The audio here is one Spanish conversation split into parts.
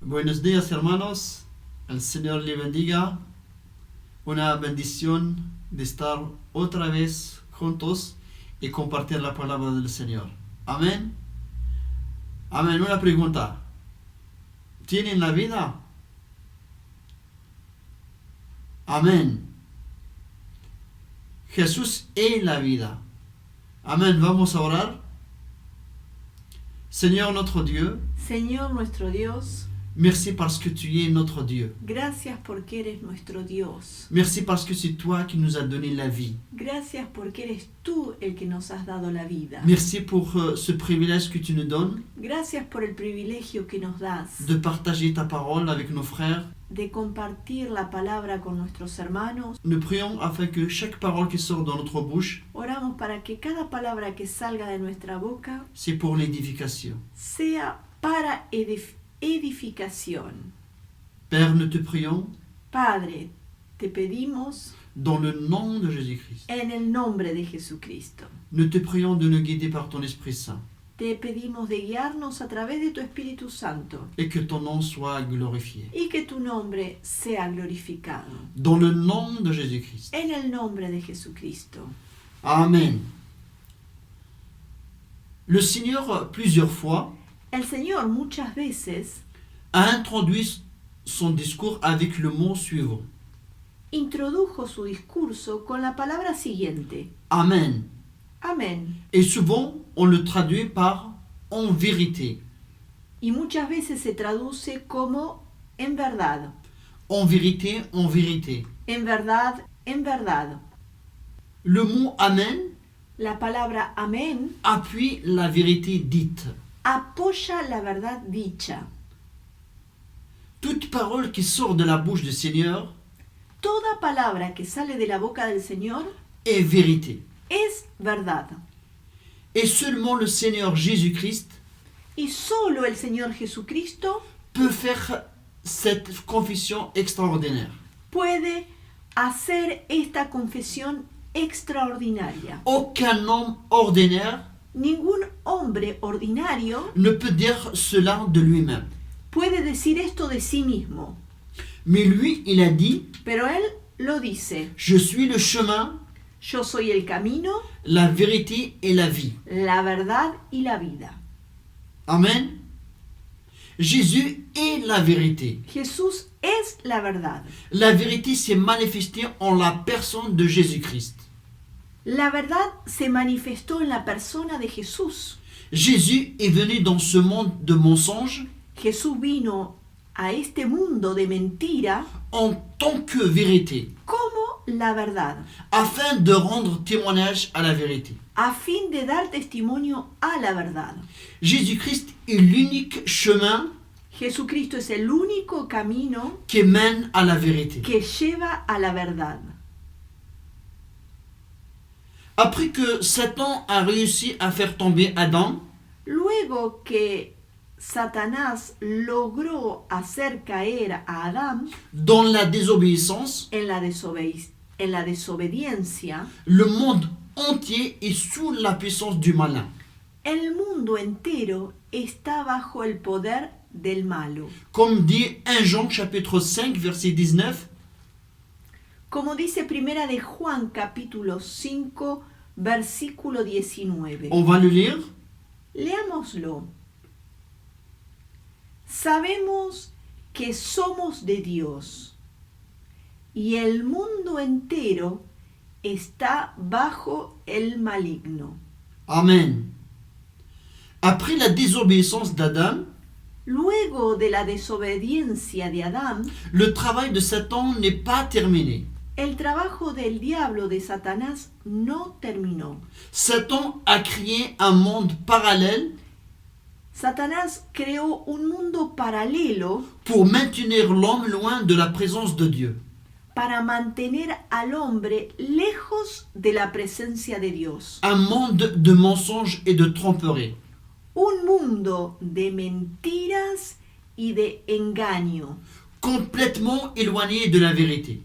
Buenos días, hermanos. El Señor le bendiga. Una bendición de estar otra vez juntos y compartir la palabra del Señor. Amén. Amén. Una pregunta. ¿Tienen la vida? Amén. Jesús es la vida. Amén. Vamos a orar. Seigneur notre Dieu, Señor nuestro Dios, merci parce que tu es notre Dieu. gracias porque eres nuestro Dios. Merci parce que c'est toi qui nous as donné la vie. Gracias porque eres tú el que nos has dado la vida. Merci pour ce privilège que tu nous donnes Gracias por el privilegio que nos das de partager ta parole avec nos frères. de compartir la palabra con nuestros hermanos. Nous prions afin que chaque parole qui sort dans notre bouche, Oramos para que cada palabra que salga de nuestra boca c'est pour l'édification. sea para edificación. Père, nous te prions Padre, te pedimos dans le nom de Jésus-Christ. en el nombre de Jesucristo. Nous te prions de nous guider par ton Esprit Saint Te pedimos de guiarnos a través de tu Espíritu Santo et que ton nom soit glorifié. y que tu nombre sea glorificado. Dans le nom de Jésus-Christ. En el nombre de Jesucristo. Amen. Le Seigneur, plusieurs fois, El Señor muchas veces a introduit son discours avec le mot suivant. introdujo su discurso con la palabra siguiente. Amen. Amén. Et souvent, on le traduit par en vérité. Y muchas veces se traduce como en verdad. En vérité, en vérité. En verdad, en verdad. Le mot Amen La palabra amén appuie la vérité dite. apoya la verdad dicha. Toute parole qui sort de la bouche du Seigneur Toda palabra que sale de la boca del Señor est vérité. es verdad. Et seulement le Seigneur Jésus-Christ Y solo el Señor Jesucristo peut faire cette confession extraordinaire. puede hacer esta confesión extraordinaria. Aucun homme ordinaire Ningún hombre ordinario ne peut dire cela de lui-même. puede decir esto de sí mismo, Mais lui, il a dit, pero él lo dice: je suis le chemin, yo soy el camino, la vérité et la vie. la verdad y la vida. Amen. Jésus est la vérité. Jesús es la verdad. La vérité s'est manifestée en la personne de Jésus-Christ. La verdad se manifestó en la persona de Jesús. Jésus est venu dans ce monde de mensonges Jesús vino a este mundo de mentira en tant que vérité, como la verdad, afin de rendre témoignage à la vérité. a fin de dar testimonio a la verdad. Jésus-Christ est l'unique chemin Jesucristo es el único camino qui mène à la vérité. que lleva a la verdad. Après que Satan a réussi à faire tomber Adam, Luego que Satanás logró hacer caer a Adán dans la désobéissance, en la desobediencia, le monde entier est sous la puissance du malin. el mundo entero está bajo el poder del malo. Comme dit 1 Jean chapitre 5 verset 19, Como dice Primera de Juan capítulo 5 versículo 19. on va le lire. Leámoslo. Sabemos que somos de Dios y el mundo entero está bajo el maligno. Amen. Après la désobéissance d'Adam, Luego de la desobediencia de Adán, le travail de Satan n'est pas terminé. el trabajo del diablo de Satanás no terminó. Satan a créé un monde parallèle Satanás creó un mundo paralelo pour maintenir l'homme loin de la présence de Dieu. para mantener al hombre lejos de la presencia de Dios. Un monde de mensonges et de tromperies. Un mundo de mentiras y de engaño, Complètement éloigné de la vérité.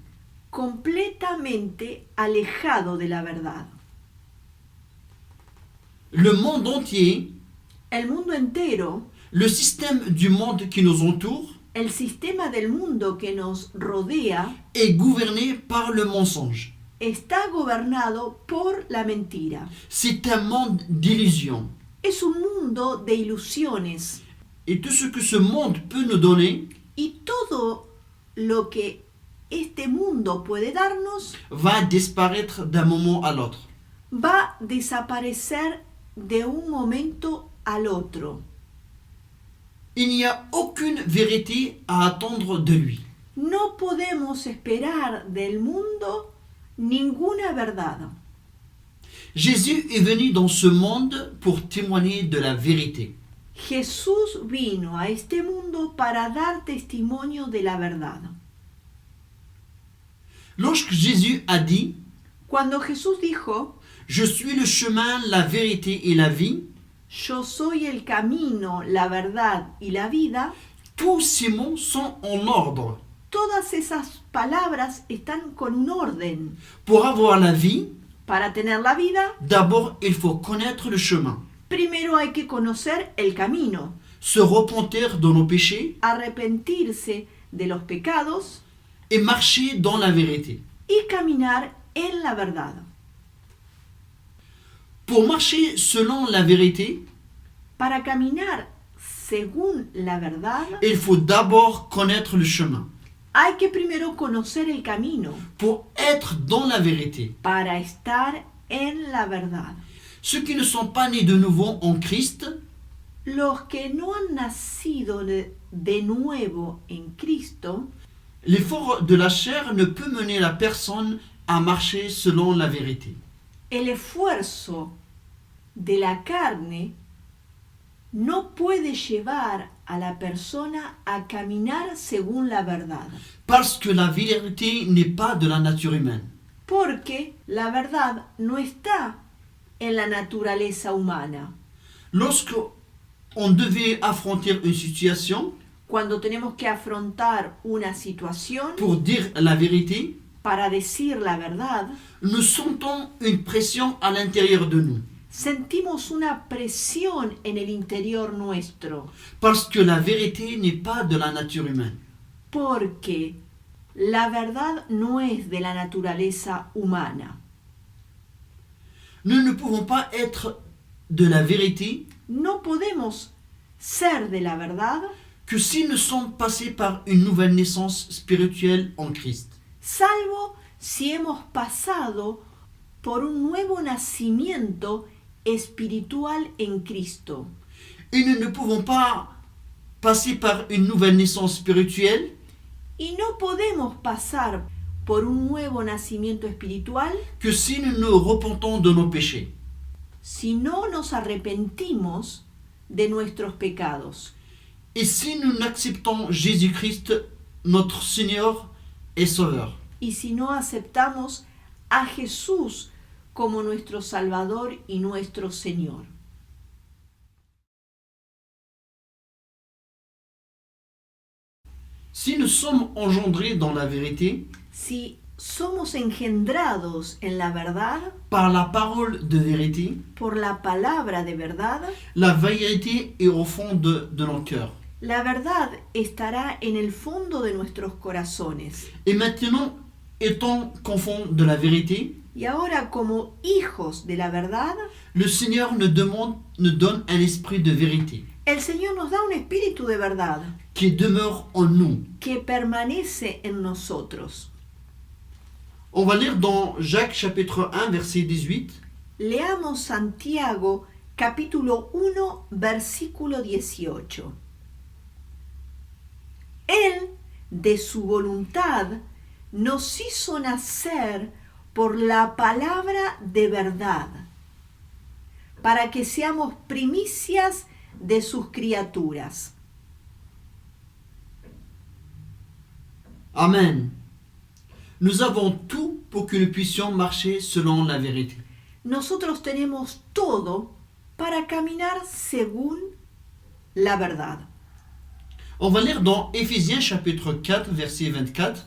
completamente alejado de la verdad. Le monde entier, El mundo entero, le système du monde qui nous entoure, el sistema del mundo que nos rodea, est gouverné par le mensonge. está gobernado por la mentira. C'est un monde d'illusions. Es un mundo de ilusiones Et tout ce que ce monde peut nous donner y todo lo que este mundo puede darnos va disparaître d'un moment à l'autre. va a desaparecer de un momento al otro. Il n'y a aucune vérité à attendre de lui. No podemos esperar del mundo ninguna verdad. Jésus est venu dans ce monde pour témoigner de la vérité. Jesús vino a este mundo para dar testimonio de la verdad. Lorsque Jésus a dit Cuando Jesús dijo, « Je suis le chemin, la vérité et la vie », yo soy el camino, la verdad y la vida, tous ces mots sont en ordre. todas esas palabras están con un orden. Pour avoir la vie, Para tener la vida, d'abord il faut connaître le chemin, primero hay que conocer el camino, se repentir de nos péchés arrepentirse de los pecados et marcher dans la vérité. y caminar en la verdad. Pour marcher selon la vérité, Para caminar según la verdad, il faut d'abord connaître le chemin. hay que primero conocer el camino Pour être dans la vérité, para estar en la verdad. ceux qui ne sont pas nés de nouveau en Christ Los que no han nacido de nuevo en Cristo, l'effort de la chair ne peut mener la personne à marcher selon la vérité. el esfuerzo de la carne no puede llevar a la persona a caminar según la verdad, Parce que la vérité n'est pas de la nature humaine. porque la verdad no está en la naturaleza humana. Lorsque on devait affronter une situation Cuando tenemos que afrontar una situación pour dire la vérité, para decir la verdad, nous sentons une pression à l'intérieur de nous. sentimos una presión en el interior nuestro, Parce que la vérité n'est pas de la nature humaine. porque la verdad no es de la naturaleza humana. Nous ne pouvons pas être de la vérité No podemos ser de la verdad que si nous sommes passés par une nouvelle naissance spirituelle en Christ. salvo si hemos pasado por un nuevo nacimiento espiritual en Cristo. Et nous ne pouvons pas passer par une nouvelle naissance spirituelle Y no podemos pasar por un nuevo nacimiento espiritual que si nous nous repentons de nos péchés. si no nos arrepentimos de nuestros pecados. Et si nous n'acceptons Jésus-Christ, notre Seigneur et Sauveur. Y si no aceptamos a Jesús como nuestro Salvador y nuestro Señor. Si nous sommes engendrés dans la vérité, Si somos engendrados en la verdad, par la parole de vérité, por la palabra de verdad, la vérité est au fond de nos cœurs. la verdad estará en el fondo de nuestros corazones. Et maintenant, étant qu'enfants de la vérité, Y ahora, como hijos de la verdad, le Seigneur nous donne un esprit de vérité el Señor nos da un espíritu de verdad qui demeure en nous. que permanece en nosotros. On va lire dans Jacques chapitre 1 verset 18. Leamos Santiago capítulo 1 versículo 18. Él, de su voluntad, nos hizo nacer por la palabra de verdad, para que seamos primicias de sus criaturas. Amen. Nous avons tout pour que nous puissions marcher selon la vérité. Nosotros tenemos todo para caminar según la verdad. On va lire dans Éphésiens chapitre 4 verset 24.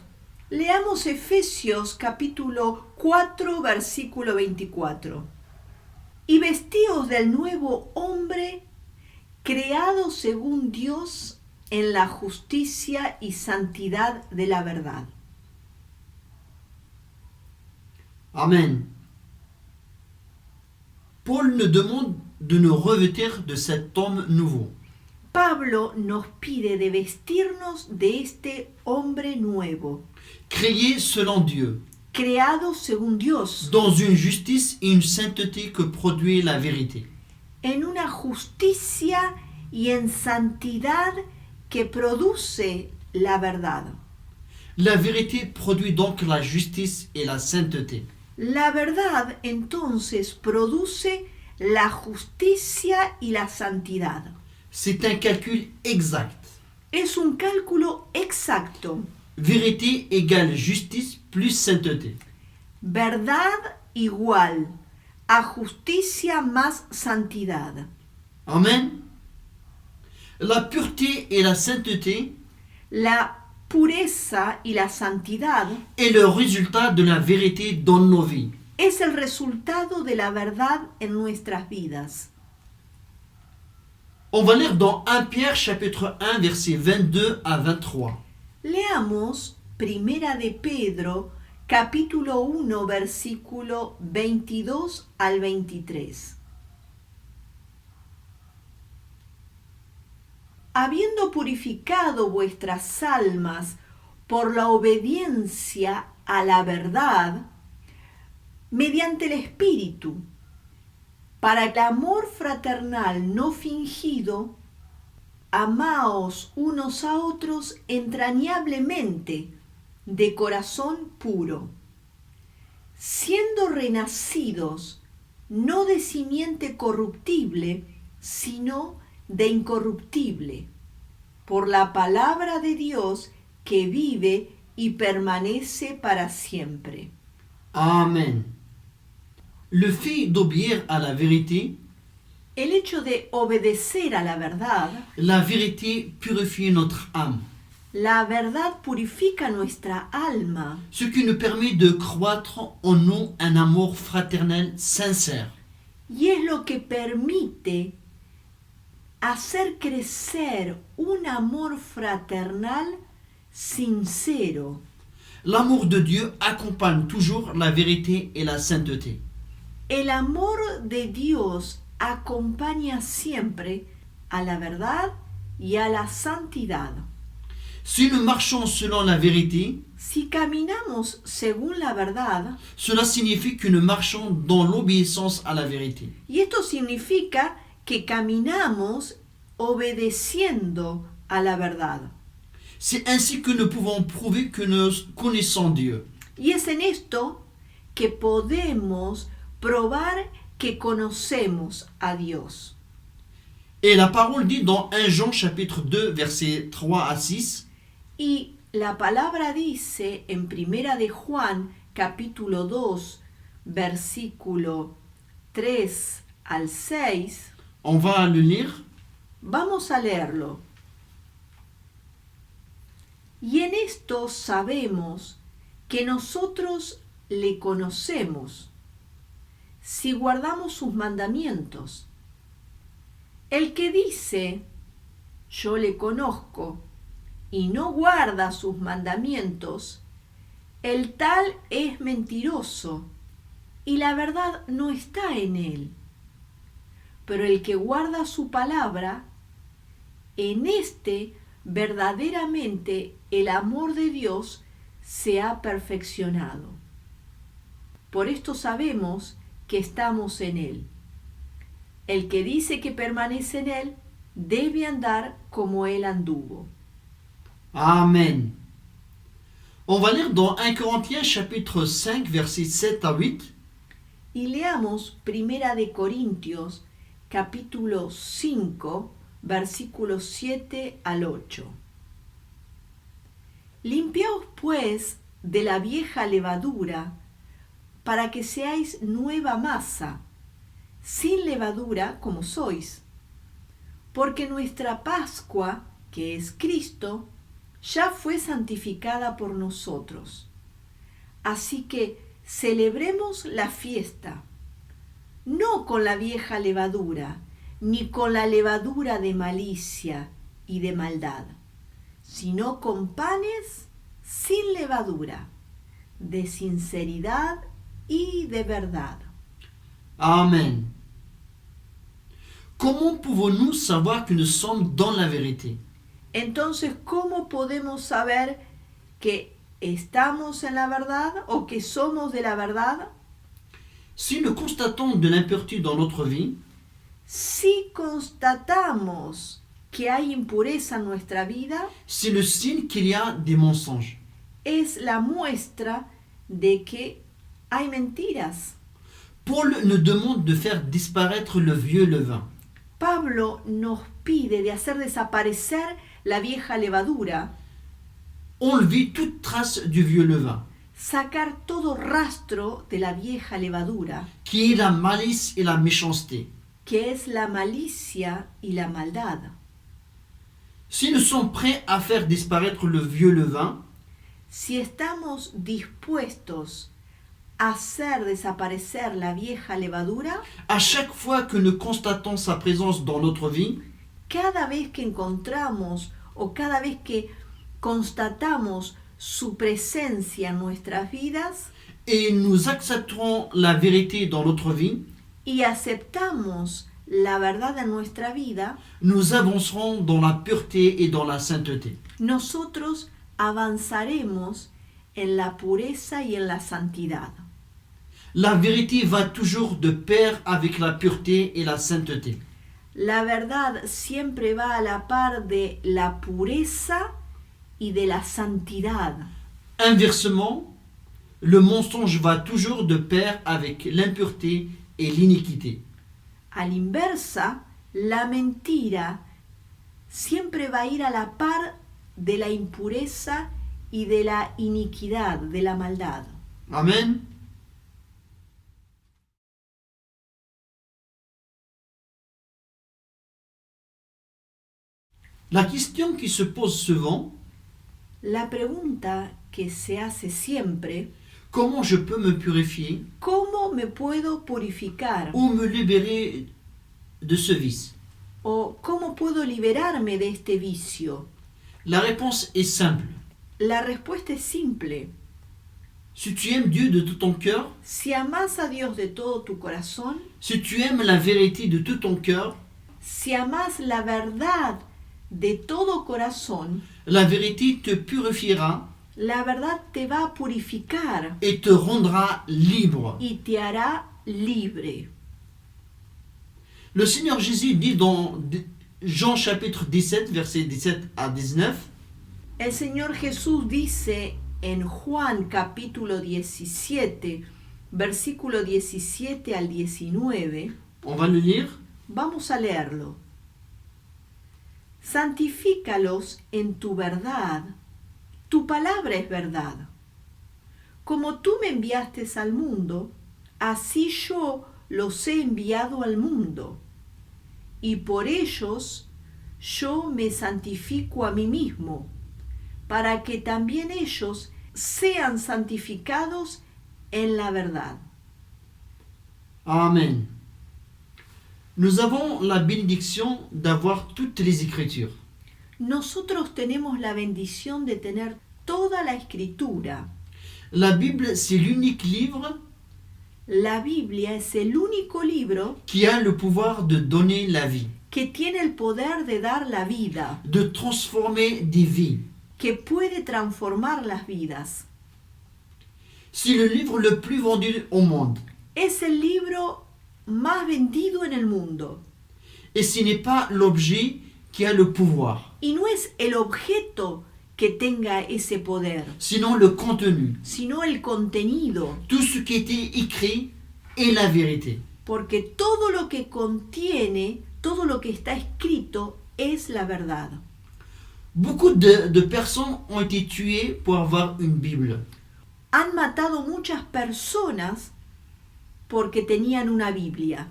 Leamos Efesios capítulo 4 versículo 24. Y vestíos del nuevo hombre, creado según Dios en la justicia y santidad de la verdad. Amen. Paul nous demande de nous revêtir de cet homme nouveau. Pablo nos pide de vestirnos de este hombre nuevo, Créé selon Dieu, creado según Dios, dans une justice et une sainteté que produit la vérité. en una justicia y en santidad que produce la verdad. La vérité produit donc la justice et la sainteté. La verdad entonces produce la justicia y la santidad. C'est un calcul exact. Es un cálculo exacto. Vérité égale justice plus sainteté. Verdad igual a justicia más santidad. Amen. La pureté et la sainteté La pureza y la santidad est le résultat de la vérité dans nos vies. es el resultado de la verdad en nuestras vidas. On va lire dans 1 Pierre chapitre 1 versets 22 à 23. Leamos Primera de Pedro, capítulo 1, versículo 22 al 23. Habiendo purificado vuestras almas por la obediencia a la verdad, mediante el Espíritu, para el amor fraternal no fingido, amaos unos a otros entrañablemente, de corazón puro, siendo renacidos no de simiente corruptible, sino de incorruptible, por la palabra de Dios que vive y permanece para siempre. Amen. Le fait d'obéir à la vérité, El hecho de obedecer a la vérité purifie notre âme, la verdad purifica nuestra alma, ce qui nous permet de croître en nous un amour fraternel sincère. y es lo que permite hacer crecer un amor fraternal sincero. L'amour de Dieu accompagne toujours la vérité et la sainteté. El amor de Dios acompaña siempre a la verdad y a la santidad. Si nous marchons selon la vérité, si caminamos según la verdad, cela signifie que nous marchons dans l'obéissance à la vérité. y esto significa que caminamos obedeciendo a la verdad. C'est ainsi que nous pouvons prouver que nous connaissons Dieu. Y es en esto que podemos probar que conocemos a Dios. Et la parole dit dans 1 Jean chapitre 2 versets 3 à 6, Y la palabra dice en Primera de Juan, capítulo 2, versículo 3 al 6, on va le lire. vamos a leerlo. Y en esto sabemos que nosotros le conocemos, si guardamos sus mandamientos. El que dice, yo le conozco, y no guarda sus mandamientos, el tal es mentiroso, y la verdad no está en él. Pero el que guarda su palabra, en este verdaderamente el amor de Dios se ha perfeccionado. Por esto sabemos que estamos en él. El que dice que permanece en él debe andar como él anduvo. Amen. On va lire dans 1 Corinthiens chapitre 5 versets 7 à 8. Y leamos Primera de Corintios, capítulo 5, versículos 7 al 8. Limpiaos pues de la vieja levadura, para que seáis nueva masa, sin levadura como sois. Porque nuestra Pascua, que es Cristo, ya fue santificada por nosotros. Así que celebremos la fiesta, no con la vieja levadura, ni con la levadura de malicia y de maldad, sino con panes sin levadura, de sinceridad y de verdad. Amen. Comment pouvons-nous savoir que nous sommes dans la vérité? Entonces, ¿cómo podemos saber que estamos en la verdad o que somos de la verdad? Si nous constatons de l'impureté dans notre vie, Si constatamos que hay impureza en nuestra vida, c'est le signe qu'il y a des mensonges. es la muestra de que hay mentiras. Paul nous demande de faire disparaître le vieux levain. Pablo nos pide de hacer desaparecer la vieja levadura, Enlever toute trace du vieux levain, sacar todo rastro de la vieja levadura, qui est la malice et la méchanceté. que es la malicia y la maldad. Si nous sommes prêts à faire disparaître le vieux levain, Si estamos dispuestos a hacer desaparecer la vieja levadura, à chaque fois que nous constatons sa présence dans notre vie, cada vez que encontramos o cada vez que constatamos su presencia en nuestras vidas et nous accepterons la vérité dans notre vie, y aceptamos la verdad en nuestra vida, nous avancerons dans la pureté et dans la sainteté. nosotros avanzaremos en la pureza y en la santidad. La vérité va toujours de pair avec la pureté et la sainteté. La verdad siempre va a la par de la pureza y de la santidad. Inversement, le mensonge va toujours de pair avec l'impureté et l'iniquité. A la inversa, la mentira siempre va a ir a la par de la impureza y de la iniquidad, de la maldad. Amen. La question qui se pose souvent, La pregunta que se hace siempre, comment je peux me purifier ¿cómo me puedo purificar? ou me libérer de ce vice? ¿O cómo puedo liberarme de este vicio? La réponse est simple. La respuesta es simple. Si tu aimes Dieu de tout ton cœur, Si amas a Dios de todo tu corazón, si tu aimes la vérité de tout ton cœur, si amas la verdad de todo corazón, la vérité te purifiera la verdad te va a purificar et te rendra libre. y te hará libre. Le Seigneur Jésus dit dans Jean chapitre 17, versets 17 à 19, El Señor Jesús dice en Juan capítulo 17, versículo 17 al 19, on va le lire. vamos a leerlo. Santifícalos en tu verdad, tu palabra es verdad. Como tú me enviaste al mundo, así yo los he enviado al mundo. Y por ellos yo me santifico a mí mismo, para que también ellos sean santificados en la verdad. Amen. Nous avons la bénédiction d'avoir toutes les Écritures. Nosotros tenemos la bendición de tener toda la escritura. La Bible, c'est l'unique livre La Biblia es el único libro qui a le pouvoir de donner la vie, que tiene el poder de dar la vida, de transformer des vies. que puede transformar las vidas. C'est le livre le plus vendu au monde. Es el libro más vendido en el mundo. Et ce n'est pas l'objet qui a le pouvoir, Y no es el objeto que tenga ese poder, sinon le contenu. sino el contenido, Tout ce qui était écrit est la vérité. porque todo lo que contiene, todo lo que está escrito es la verdad. Beaucoup de personnes ont été tuées pour avoir une Bible. Han matado muchas personas porque tenían una Biblia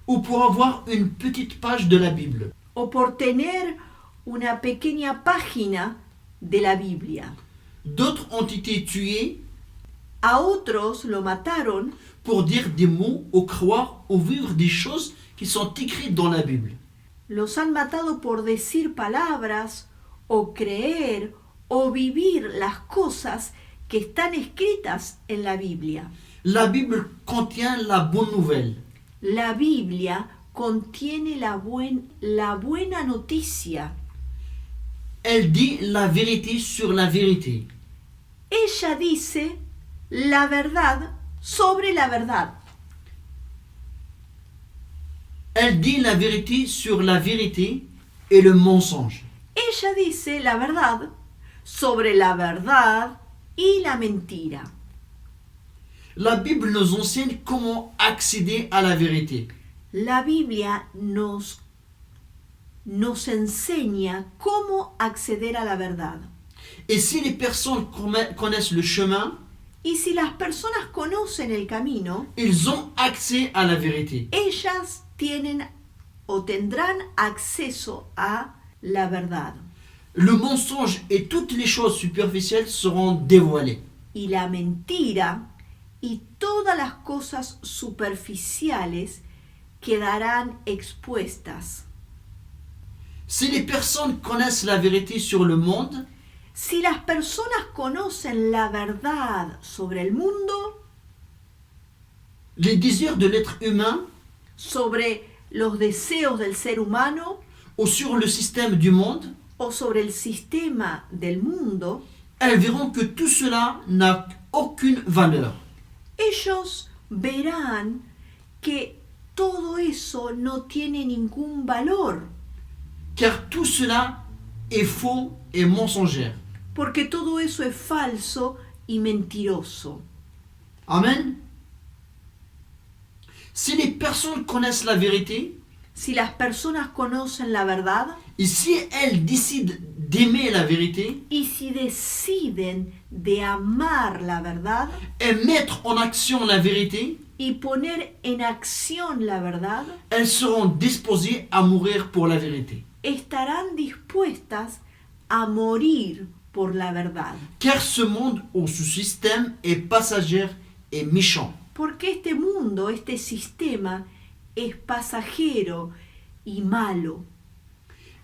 Ou pour avoir une petite page de la Bible. o por tener una pequeña página de la Biblia. D'autres ont été tués A otros lo mataron pour dire des mots ou croire ou vivre des choses qui sont écrites dans la Bible. Los han matado por decir palabras o creer o vivir las cosas que están escritas en la Biblia. La Bible contient la bonne nouvelle. La Biblia contiene la buena noticia. Elle dit la vérité sur la vérité. Ella dice la verdad sobre la verdad. Elle dit la vérité sur la vérité et le mensonge. Ella dice la verdad sobre la verdad y la mentira. La Bible nous enseigne comment accéder à la vérité. La Biblia nos enseña cómo acceder a la verdad. Et si les personnes connaissent le chemin, Y si las personas conocen el camino, ils ont accès à la vérité. ellas tienen o tendrán acceso a la verdad. Le mensonge et toutes les choses superficielles seront dévoilées. Y la mentira y todas las cosas superficiales quedarán expuestas. Si les personnes connaissent la vérité sur le monde, Si las personas conocen la verdad sobre el mundo, les désirs de l'être humain sobre los deseos del ser humano ou sur le système du monde, o sobre el sistema del mundo, elles verront que tout cela n'a aucune valeur. ellos verán que todo eso no tiene ningún valor, Car tout cela est faux et mensongère. porque todo eso es falso y mentiroso. Amen. Si les personnes connaissent la vérité, Si las personas conocen la verdad et si elles décident d'aimer la vérité y si deciden de amar la verdad et mettre en action la vérité, y poner en acción la verdad, elles seront disposées à mourir pour la vérité. estarán dispuestas a morir por la verdad. Car ce monde ou ce système est passager et méchant. Porque este mundo, este sistema, es pasajero y malo.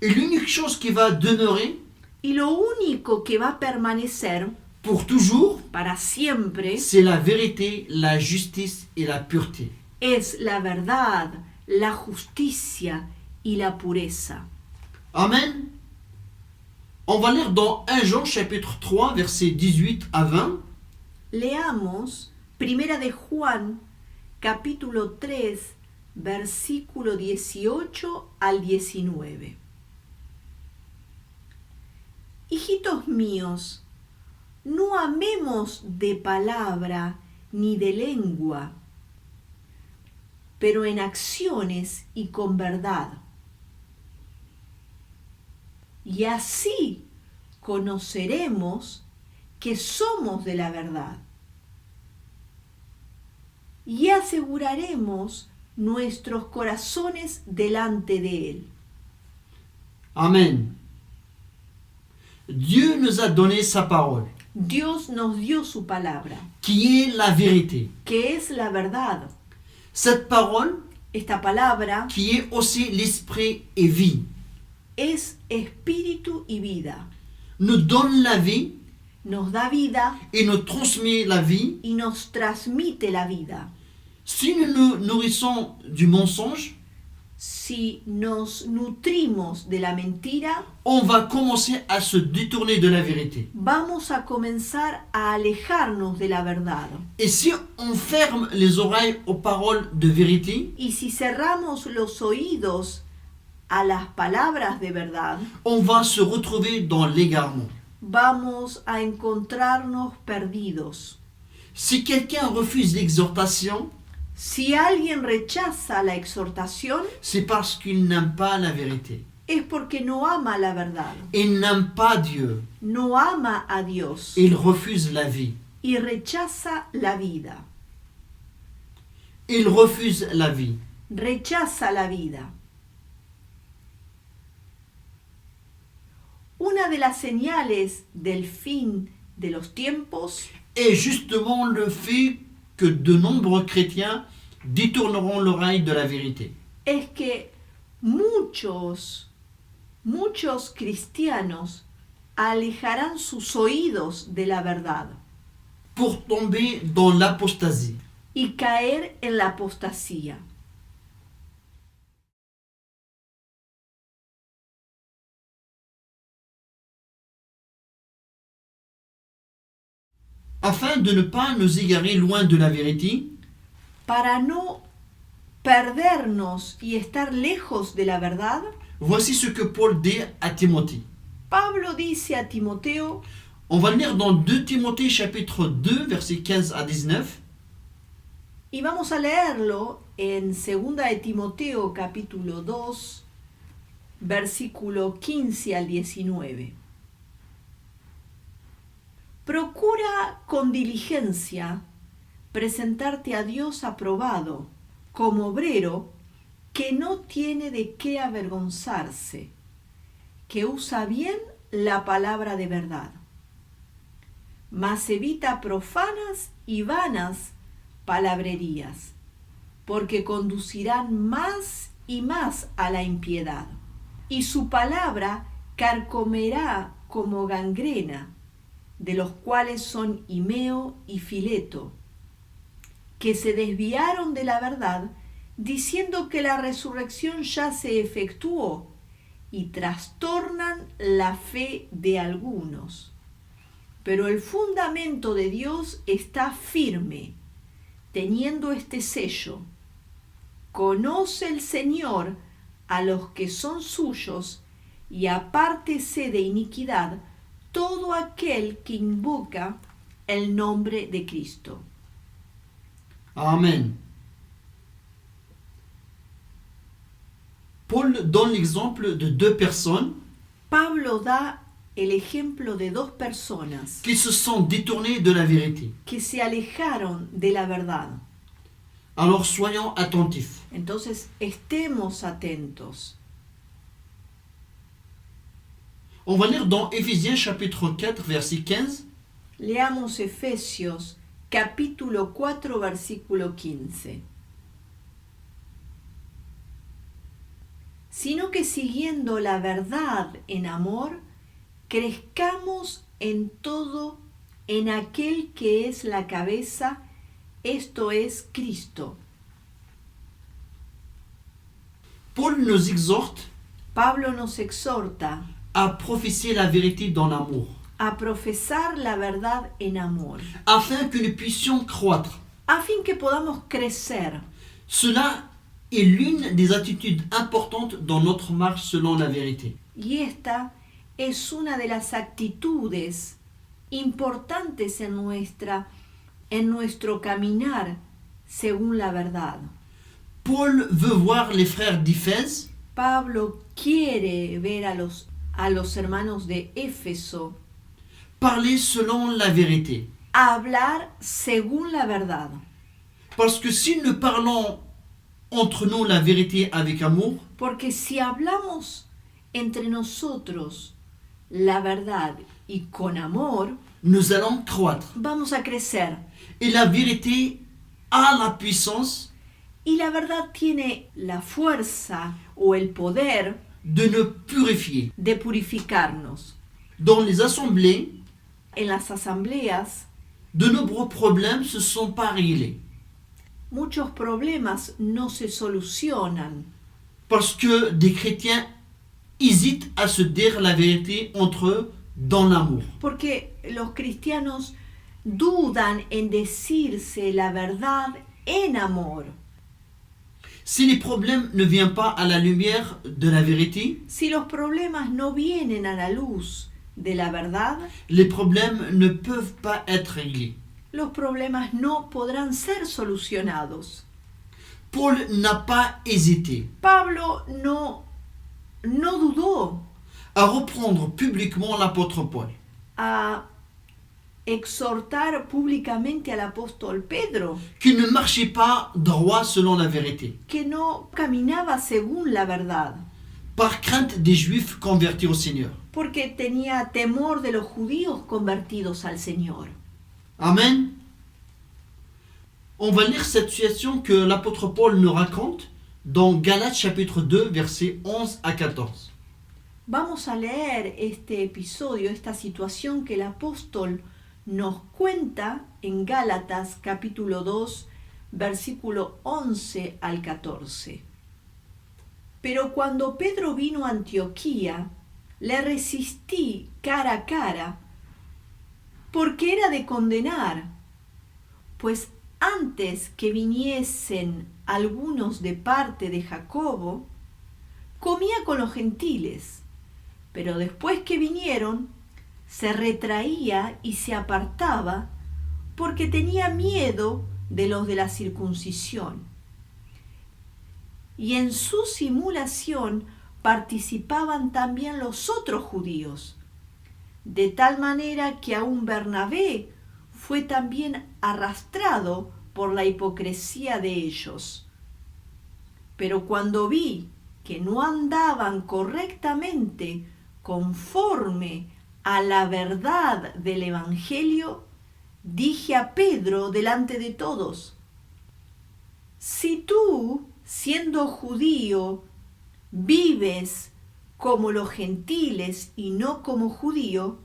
Et l'unique chose qui va demeurer Y lo único que va a permanecer pour toujours, para siempre c'est la vérité, la justice et la pureté. es la verdad, la justicia y la pureza. Amen. On va lire dans 1 Jean chapitre 3 versets 18 à 20. Leamos Primera de Juan, capítulo 3, versículo 18 al 19. Hijitos míos, no amemos de palabra ni de lengua, pero en acciones y con verdad. Y así conoceremos que somos de la verdad. Y aseguraremos nuestros corazones delante de Él. Amen. Dieu nous a donné sa parole, Dios nos dio su palabra, qui est la vérité. que es la verdad. Cette parole, Esta palabra qui est aussi l'esprit et vie, es espíritu y vida. nous donne la vie Nos da vida et nous transmet la vie. y nos transmite la vida. Si nous nous nourrissons du mensonge, Si nos nutrimos de la mentira, on va commencer à se détourner de la vérité. vamos a comenzar a alejarnos de la verdad. Et si on ferme les oreilles aux paroles de vérité, Y si cerramos los oídos a las palabras de verdad, on va se retrouver dans l'égarement. vamos a encontrarnos perdidos. Si quelqu'un refuse l'exhortation, Si alguien rechaza la exhortación, c'est parce qu'il n'aime pas la vérité. es porque no ama la verdad, Il n'aime pas Dieu. no ama a Dios Il refuse la vie. y rechaza la vida. Il refuse la vie. Rechaza la vida. Una de las señales del fin de los tiempos Et justement le fait que de nombreux chrétiens détourneront l'oreille de la vérité. es que muchos cristianos alejarán sus oídos de la verdad Pour tomber dans l'apostasie. y caer en la apostasía. Afin de ne pas nous égarer loin de la vérité, Para no perdernos y estar lejos de la verdad, voici ce que Paul dit à Timothée. Pablo dice a Timoteo, On va le lire dans 2 Timothée chapitre 2 versets 15 à 19. y vamos a leerlo en 2 de Timoteo capítulo 2, versículo 15 al 19. Procura con diligencia presentarte a Dios aprobado, como obrero que no tiene de qué avergonzarse, que usa bien la palabra de verdad. Mas evita profanas y vanas palabrerías, porque conducirán más y más a la impiedad, y su palabra carcomerá como gangrena, de los cuales son Himeo y Fileto, que se desviaron de la verdad, diciendo que la resurrección ya se efectuó, y trastornan la fe de algunos. Pero el fundamento de Dios está firme, teniendo este sello: conoce el Señor a los que son suyos, y apártese de iniquidad todo aquel que invoca el nombre de Cristo. Amen. Paul donne l'exemple de 2 personnes Pablo da el ejemplo de 2 personas qui se sont détournées de la vérité. que se alejaron de la verdad. Alors soyons attentifs. Entonces, estemos atentos. On va lire dans Éphésiens chapitre 4 verset 15. Leamos Efesios capítulo 4 versículo 15. Sino que siguiendo la verdad en amor, crezcamos en todo en aquel que es la cabeza, esto es Cristo. Paul nous exhorte Pablo nos exhorta à professer la vérité dans l'amour, a profesar la verdad en amor, afin que nous puissions croître. a fin que podamos crecer. Cela est l'une des attitudes importantes dans notre marche selon la vérité. Y esta es una de las actitudes importantes en nuestro caminar según la verdad. Paul veut voir les frères d'Éphèse Pablo quiere ver a los hermanos de Éfeso parler selon la vérité. hablar según la verdad. Parce que si nous parlons entre nous la vérité avec amour, Porque si hablamos entre nosotros la verdad y con amor, nous allons croître. vamos a crecer. Et la vérité a la puissance Y la verdad tiene la fuerza o el poder de nous purifier. de purificarnos. Dans les assemblées, En las asambleas, de nombreux problèmes ne se sont pas réglés. muchos problemas no se solucionan Parce que des chrétiens hésitent à se dire la vérité entre eux dans l'amour. porque los cristianos dudan en decirse la verdad en amor. Si les problèmes ne viennent pas à la lumière de la vérité, Si los problemas no vienen a la luz de la verdad, les problèmes ne peuvent pas être réglés. los problemas no podrán ser solucionados. Paul n'a pas hésité Pablo no dudó à reprendre publiquement l'apôtre Paul. a exhortar públicamente al apóstol Pedro, Qui ne marchait pas droit selon la vérité, que no caminaba según la verdad, par crainte des Juifs convertis au Seigneur. porque tenía temor de los judíos convertidos al Señor. Amen. On va lire cette situation que l'apôtre Paul nous raconte dans Galates chapitre 2, versets 11 à 14. Vamos a leer este episodio, esta situación que el apóstol nos cuenta en Gálatas capítulo 2, versículo 11 al 14. Pero cuando Pedro vino a Antioquía, le resistí cara a cara, porque era de condenar, pues antes que viniesen algunos de parte de Jacobo, comía con los gentiles, pero después que vinieron, se retraía y se apartaba, porque tenía miedo de los de la circuncisión. Y en su simulación participaban también los otros judíos, de tal manera que aún Bernabé fue también arrastrado por la hipocresía de ellos. Pero cuando vi que no andaban correctamente conforme a la verdad del Evangelio, dije a Pedro delante de todos: si tú, siendo judío, vives como los gentiles y no como judío,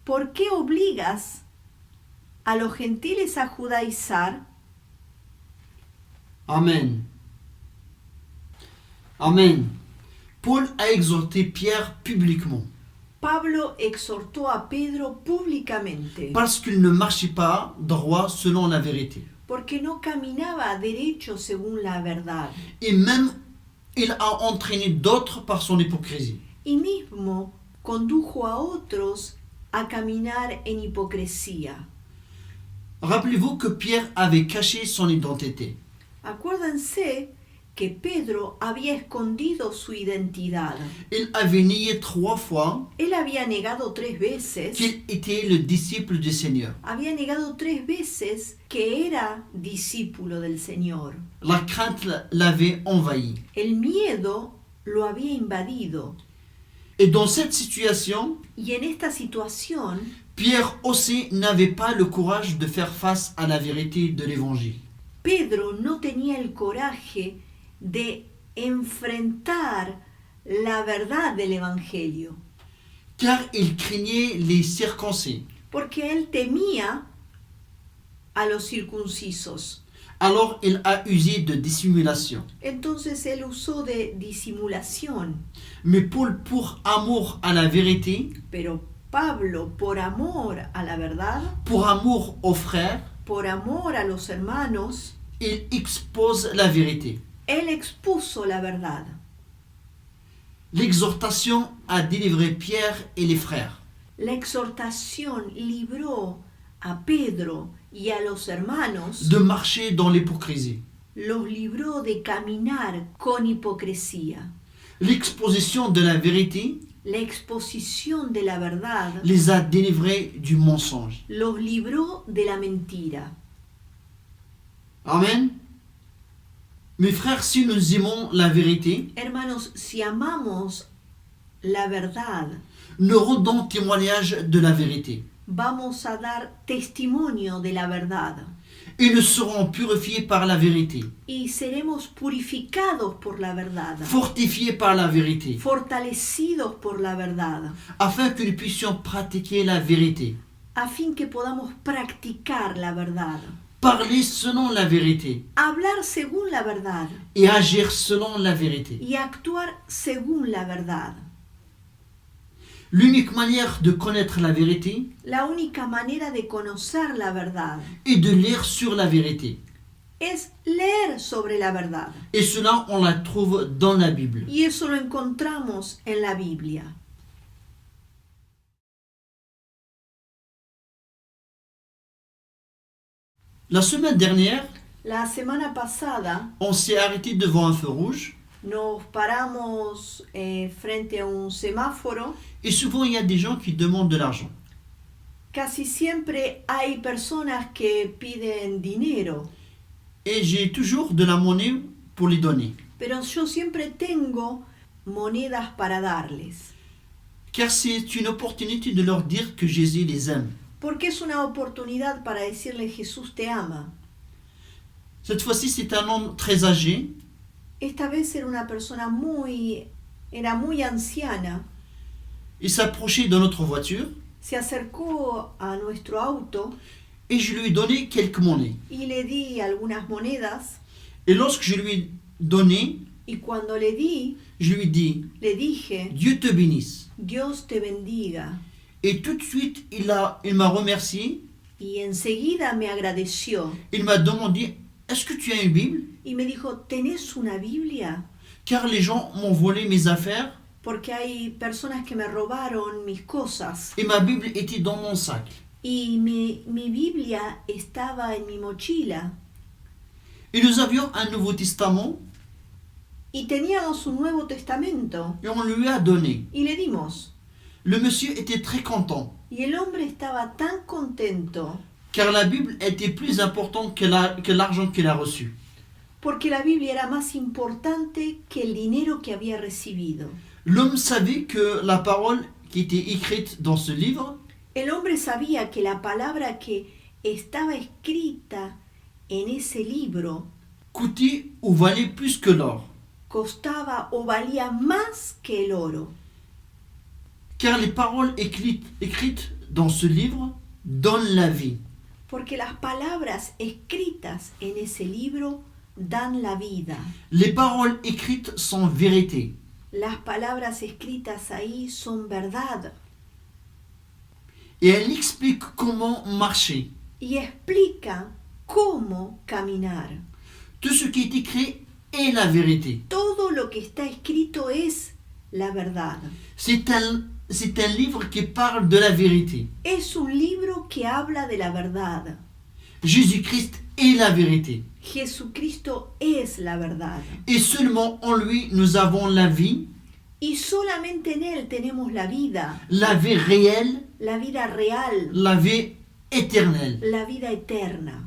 ¿por qué obligas a los gentiles a judaizar? Amen. Amen. Paul a exhorté Pierre publiquement Pablo exhortó a Pedro públicamente parce qu'il ne marchait pas droit selon la vérité. porque no caminaba derecho según la verdad Et même, il a entraîné d'autres par son hypocrisie. y mismo condujo a otros a caminar en hipocresía. Rappelez-vous que Pierre avait caché son identité. Acuérdense que Pedro había escondido su identidad. Il avait nié 3 fois Él había negado 3 veces, qu'il était le disciple du Seigneur. había negado 3 veces que era discípulo del Señor. La crainte l'avait envahi. El miedo lo había invadido. Et dans cette situation, Y en esta situación, Pierre aussi n'avait pas le courage de faire face à la vérité de l'Évangile. Pedro no tenía el coraje de enfrentar la verdad del Evangelio, Car il craignait les circoncis. porque él temía a los circuncisos. Alors il a usé de dissimulation. Entonces él usó de disimulación. Mais Paul, pour amour à la vérité, Pero Pablo, por amor a la verdad, pour amour aux frères, por amor a los hermanos, il expose la vérité. él expuso la verdad. L'exhortation a délivré Pierre et les frères. La exhortación libró a Pedro y a los hermanos, De marcher dans l'hypocrisie. los libró de caminar con hipocresía. L'exposition de la vérité La exposición de la verdad les a délivrés du mensonge. los libró de la mentira. Amen. Mes frères, si nous aimons la vérité, Hermanos, si amamos la verdad, nous rendons témoignage de la vérité. vamos a dar testimonio de la verdad Et nous serons purifiés par la vérité, y seremos purificados por la verdad, fortifiés par la vérité, fortalecidos por la verdad, afin que nous puissions pratiquer la vérité, a fin que podamos practicar la verdad, parler selon la vérité hablar según la verdad et agir selon la vérité. y actuar según la verdad. L'unique manière de connaître la vérité La única manera de conocer la verdad est de lire sur la vérité. es leer sobre la verdad. Et cela, on la trouve dans la Bible. Y eso lo encontramos en la Biblia. La semaine dernière, La semana pasada on s'est arrêté devant un feu rouge. nos paramos frente a un semáforo. Et souvent, il y a des gens qui demandent de l'argent. Casi siempre hay personas que piden dinero, Et j'ai toujours de la monnaie pour les donner. pero yo siempre tengo monedas para darles, Car c'est une opportunité de leur dire que Jésus les aime. porque es una oportunidad para decirle Jesús te ama. Cette fois-ci, c'est un homme très âgé. Esta vez era una persona era muy anciana. Il s'approchait de notre voiture Se acercó a nuestro auto et je lui ai donné quelques monnaies. y le di algunas monedas, Et lorsque je lui ai donné, y cuando le di, je lui ai dit, le dije, Dieu te bénisse. Dios te bendiga. Et tout de suite, il m'a remercié. Y enseguida me agradeció Il m'a demandé, est-ce que tu as une Bible? y me dijo, ¿tenés una Biblia? Car les gens m'ont volé mes affaires Porque hay personas que me robaron mis cosas et ma Bible était dans mon sac. y mi Biblia estaba en mi mochila Et nous avions un Nouveau Testament y teníamos un Nuevo Testamento et on lui a donné. y le dimos. Le monsieur était très content Y el hombre estaba tan contento car la Bible était plus importante que l'argent qu'il a reçu. porque la Biblia era más importante que el dinero que había recibido. L'homme savait que la parole qui était écrite dans ce livre El hombre sabía que la palabra que estaba escrita en ese libro coûtait ou valait plus que l'or. costaba o valía más que el oro, Car les paroles écrites dans ce livre donnent la vie. porque las palabras escritas en ese libro dan la vida. Les paroles écrites sont vérité. Las palabras escritas ahí son verdad Et elle explique comment marcher. y explican cómo caminar. Tout ce qui est écrit est la vérité. Todo lo que está escrito es la verdad. C'est un livre qui parle de la vérité. Es un libro que habla de la verdad. Jésus-Christ est la vérité. Jesucristo es la verdad. Et seulement en lui, nous avons la vie, Y solamente en Él tenemos la vida réelle, real, la vie éternelle. la vida eterna.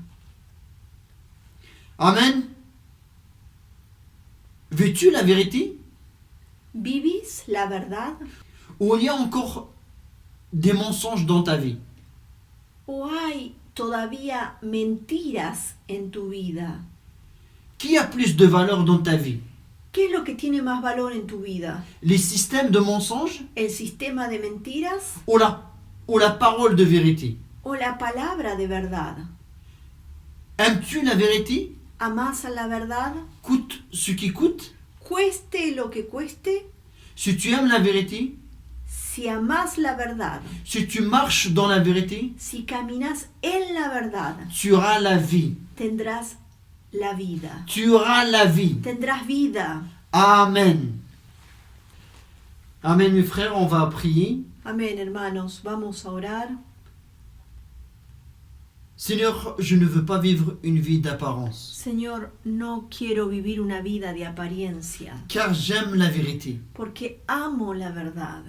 Amen. Veux-tu la vérité? ¿Vivís la verdad? Ou il y a encore des mensonges dans ta vie? ¿O hay todavía mentiras en tu vida? Qui a plus de valeur dans ta vie? ¿Qué es lo que tiene más valor en tu vida? Les systèmes de mensonges ¿El sistema de mentiras ou la parole de vérité? o la palabra de verdad? Aimes-tu la vérité ¿Amás a la verdad? coûte ce qui coûte, Cueste lo que cueste. si tu aimes la vérité, Si amás la verdad, si tu marches dans la vérité, si caminas en la verdad, tu auras la vie. tendrás la vida. Tu auras la vie. Tendrás vida. Amen. Amen, mes frères, on va prier. Amén, hermanos. Vamos a orar. Seigneur, je ne veux pas vivre une vie d'apparence, Señor, no quiero vivir una vida de apariencia, car j'aime la vérité. porque amo la verdad.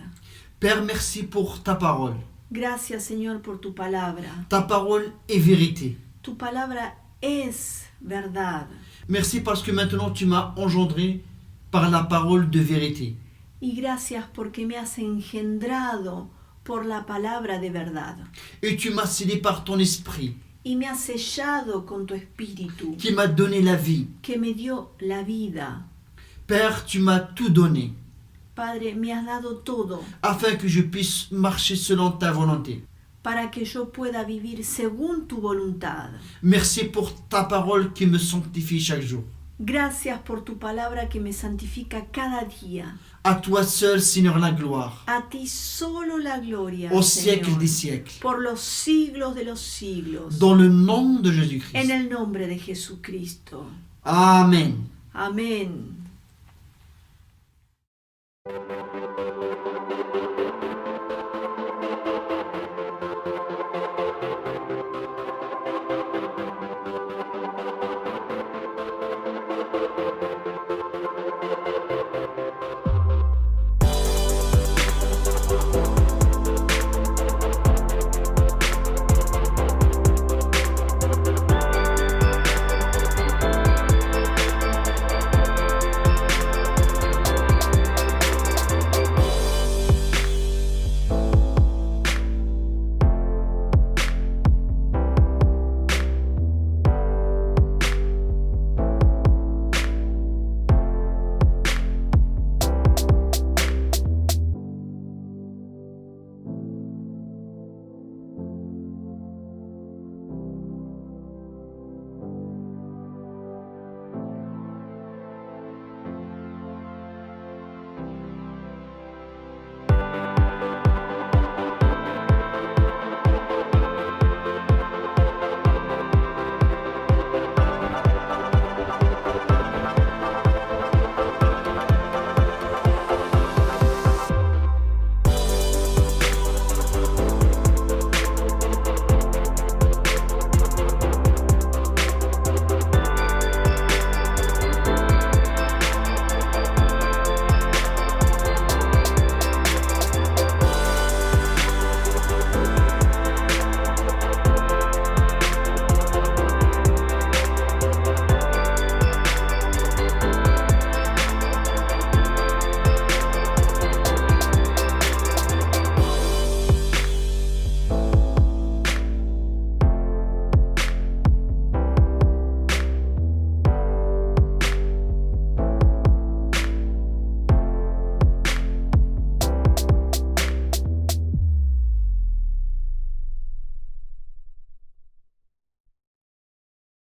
Père, merci pour ta parole. Gracias, Señor, por tu palabra. Ta parole est vérité. Tu palabra es verdad. Merci parce que maintenant tu m'as engendré par la parole de vérité. Y gracias porque me has engendrado por la palabra de verdad. Et tu m'as scellé par ton esprit, Y me has sellado con tu espíritu, qui m'a donné la vie. que me dio la vida. Père, tu m'as tout donné, Padre, me has dado todo afin que je puisse marcher selon ta volonté. para que yo pueda vivir según tu voluntad. Merci pour ta parole qui me sanctifie chaque jour. Gracias por tu palabra que me santifica cada día. À toi seul, Seigneur, la gloire, A ti solo la gloria, au Señor, siècle des siècles. por los siglos de los siglos. Dans le nom de En Jésus-Christ. el nombre de Jesucristo. Amen. Amén.